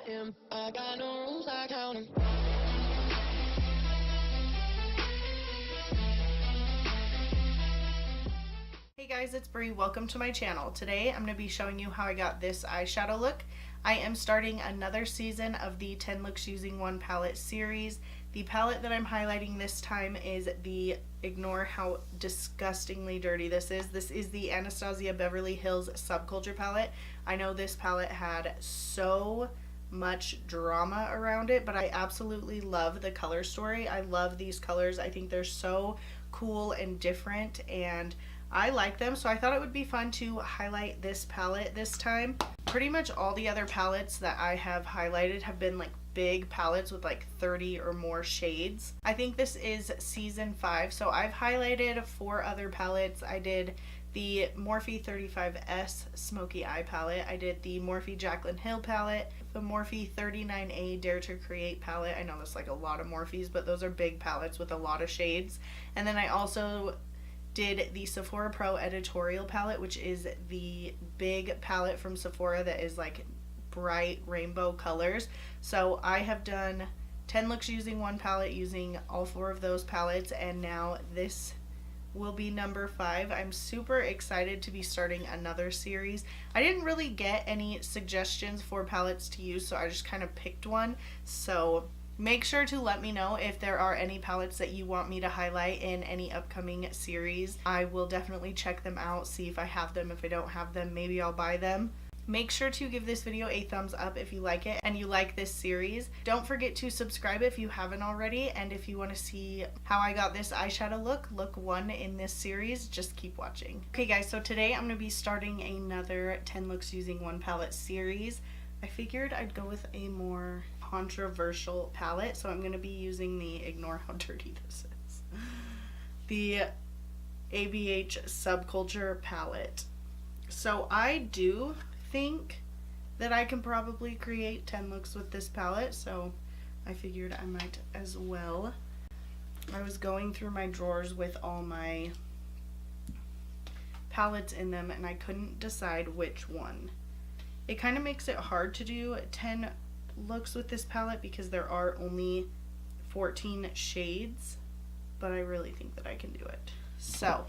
am. I got no rules, I count 'em. Hey guys, it's Bree. Welcome to my channel. Today I'm going to be showing you how I got this eyeshadow look. I am starting another season of the 10 Looks Using One palette series. The palette that I'm highlighting this time is the, ignore how disgustingly dirty this is. This is the Anastasia Beverly Hills Subculture palette. I know this palette had so much drama around it, but I absolutely love the color story. I love these colors. I think they're so cool and different, and I like them, so I thought it would be fun to highlight this palette this time. Pretty much all the other palettes that I have highlighted have been like big palettes with like 30 or more shades. I think this is season 5, so I've highlighted 4 other palettes. I did the Morphe 35S Smoky Eye palette. I did the Morphe Jaclyn Hill palette, the Morphe 39A Dare to Create palette. I know that's like a lot of Morphes, but those are big palettes with a lot of shades. And then I also did the Sephora Pro editorial palette, which is the big palette from Sephora that is like bright rainbow colors. So I have done 10 looks using one palette using all 4 of those palettes, and now this will be number 5. I'm super excited to be starting another series. I didn't really get any suggestions for palettes to use, so I just kind of picked one. So make sure to let me know if there are any palettes that you want me to highlight in any upcoming series. I will definitely check them out, see if I have them. If I don't have them, maybe I'll buy them. Make sure to give this video a thumbs up if you like it and you like this series. Don't forget to subscribe if you haven't already, and if you want to see how I got this eyeshadow look 1 in this series, just keep watching. Okay guys, so today I'm going to be starting another 10 looks using one palette series. I figured I'd go with a more controversial palette, so I'm going to be using the, ignore how dirty this is, the ABH Subculture palette. So I do think that I can probably create 10 looks with this palette, so I figured I might as well. I was going through my drawers with all my palettes in them and I couldn't decide which one. It kind of makes it hard to do 10 looks with this palette because there are only 14 shades, but I really think that I can do it. So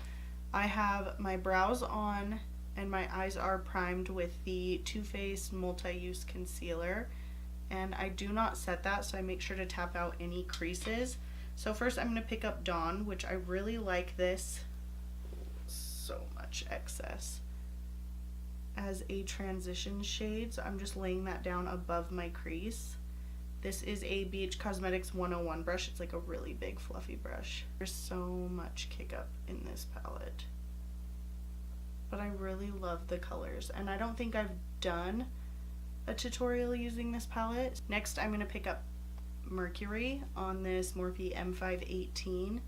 I have my brows on and my eyes are primed with the Too Faced Multi-Use Concealer, and I do not set that, so I make sure to tap out any creases. So first I'm going to pick up Dawn, which I really like this, so much excess, as a transition shade, so I'm just laying that down above my crease. This is a BH Cosmetics 101 brush. It's like a really big fluffy brush. There's so much kick up in this palette, but I really love the colors, and I don't think I've done a tutorial using this palette. Next I'm going to pick up Mercury on this Morphe M518.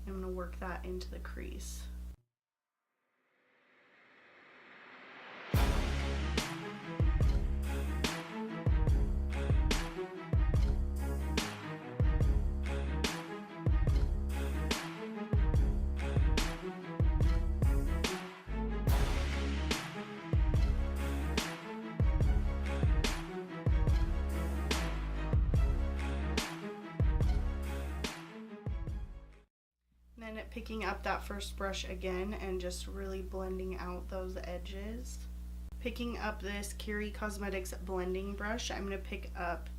I'm going to work that into the crease. Then picking up that first brush again and just really blending out those edges. Picking up this Curie Cosmetics blending brush, I'm going to pick up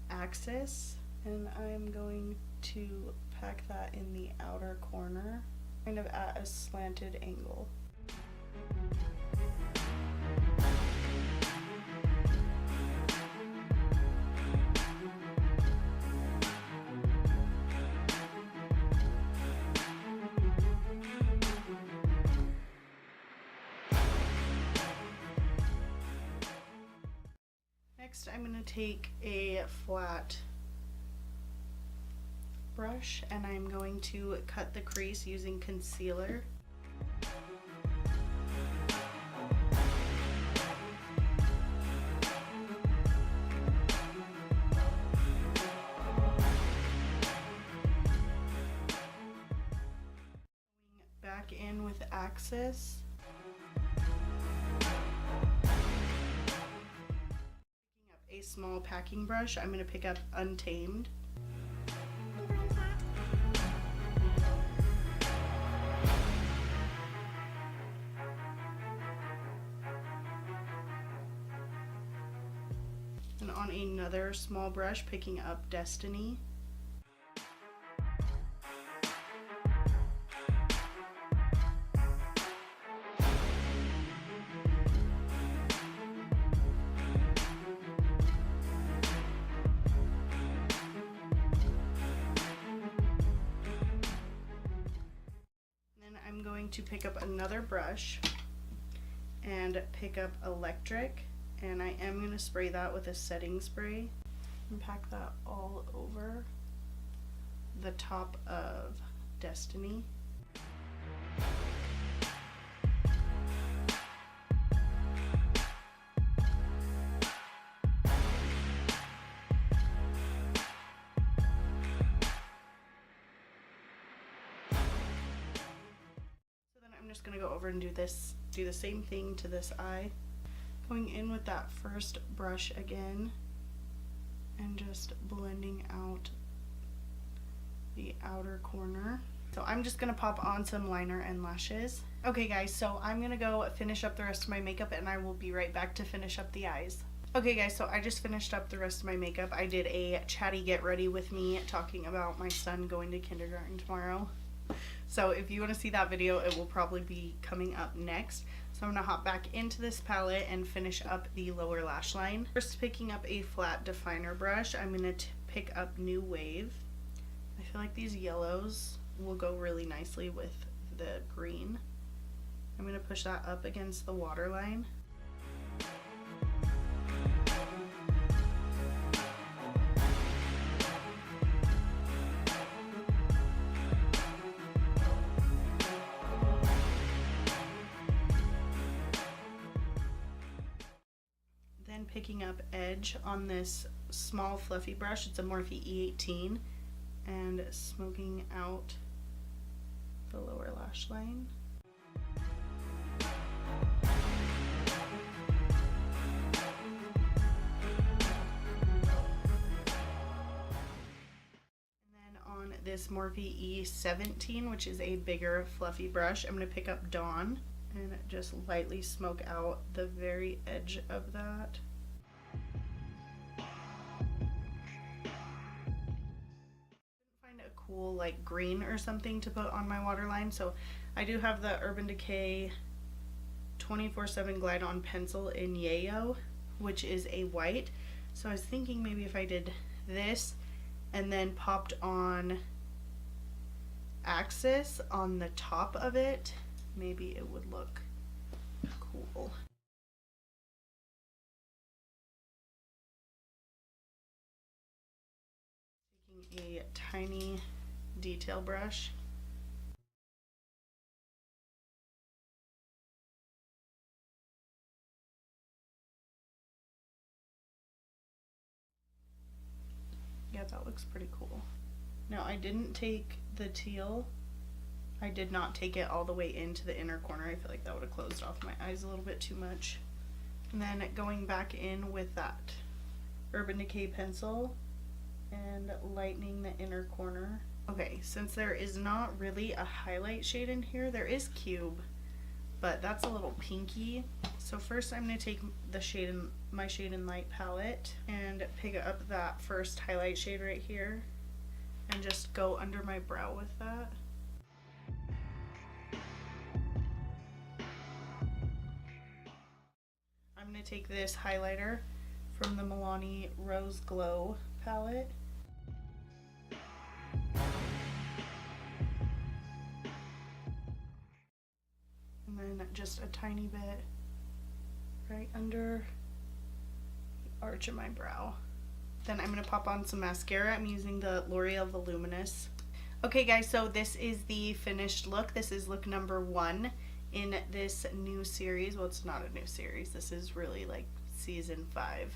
Axis, and I'm going to pack that in the outer corner, kind of at a slanted angle. Next I'm going to take a flat brush and I'm going to cut the crease using concealer. Back in with Axis. A small packing brush, I'm going to pick up Untamed. And on another small brush, picking up Destiny. I'm going to pick up another brush and pick up Electric, and I am going to spray that with a setting spray and pack that all over the top of Destiny. I'm just going to go over and do the same thing to this eye. Going in with that first brush again and just blending out the outer corner. So I'm just going to pop on some liner and lashes. Okay guys, so I'm going to go finish up the rest of my makeup and I will be right back to finish up the eyes. Okay guys, so I just finished up the rest of my makeup. I did a chatty get ready with me talking about my son going to kindergarten tomorrow. So if you want to see that video, it will probably be coming up next. So I'm going to hop back into this palette and finish up the lower lash line. First, picking up a flat definer brush, I'm going to pick up New Wave. I feel like these yellows will go really nicely with the green. I'm going to push that up against the waterline. Picking up Edge on this small fluffy brush, it's a Morphe E18, and smoking out the lower lash line. And then on this Morphe E17, which is a bigger fluffy brush, I'm going to pick up Dawn and just lightly smoke out the very edge of that. Cool like green or something to put on my waterline, so I do have the Urban Decay 24/7 Glide On Pencil in Yeyo, which is a white. So I was thinking maybe if I did this and then popped on Axis on the top of it, maybe it would look cool. Taking a tiny detail brush. Yeah, that looks pretty cool. Now I didn't take the teal. I did not take it all the way into the inner corner. I feel like that would have closed off my eyes a little bit too much. And then going back in with that Urban Decay pencil and lightening the inner corner. Okay, since there is not really a highlight shade in here, there is Cube, but that's a little pinky. So first I'm going to take the shade in my Shade and Light palette and pick up that first highlight shade right here and just go under my brow with that. I'm going to take this highlighter from the Milani Rose Glow palette. And then just a tiny bit right under the arch of my brow. Then I'm going to pop on some mascara. I'm using the Loreal Voluminous. Okay guys, so this is the finished look. This is look number 1 in this new series. Well, it's not a new series. This is really like season 5.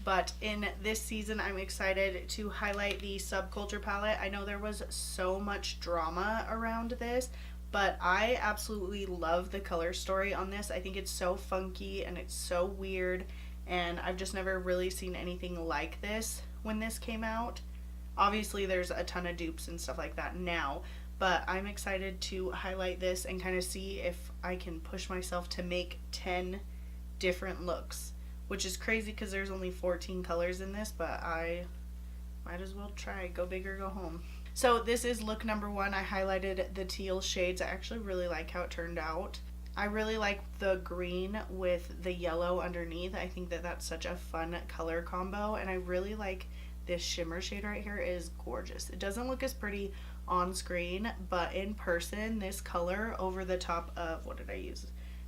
But in this season, I'm excited to highlight the Subculture palette. I know there was so much drama around this, but I absolutely love the color story on this. I think it's so funky and it's so weird, and I've just never really seen anything like this when this came out. Obviously there's a ton of dupes and stuff like that now, but I'm excited to highlight this and kind of see if I can push myself to make 10 different looks, which is crazy because there's only 14 colors in this, but I might as well try. Go big or go home. So this is look number 1. I highlighted the teal shades. I actually really like how it turned out. I really like the green with the yellow underneath. I think that that's such a fun color combo, and I really like this shimmer shade right here. It is gorgeous. It doesn't look as pretty on screen, but in person, this color over the top of, what did I use?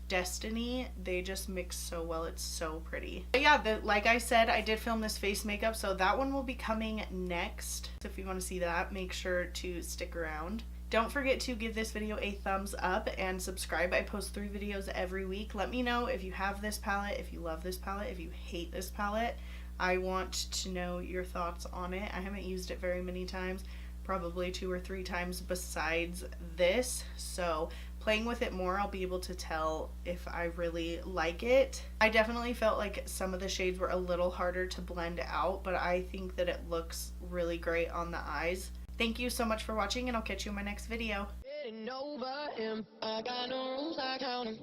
Destiny, they just mix so well. It's so pretty. But yeah, like I said, I did film this face makeup, so that one will be coming next. So if you want to see that, make sure to stick around. Don't forget to give this video a thumbs up and subscribe. I post 3 videos every week. Let me know if you have this palette, if you love this palette, if you hate this palette. I want to know your thoughts on it. I haven't used it very many times, probably 2 or 3 times besides this. So playing with it more, I'll be able to tell if I really like it. I definitely felt like some of the shades were a little harder to blend out, but I think that it looks really great on the eyes. Thank you so much for watching, and I'll catch you in my next video. Getting over him. I got no rules, I count 'em.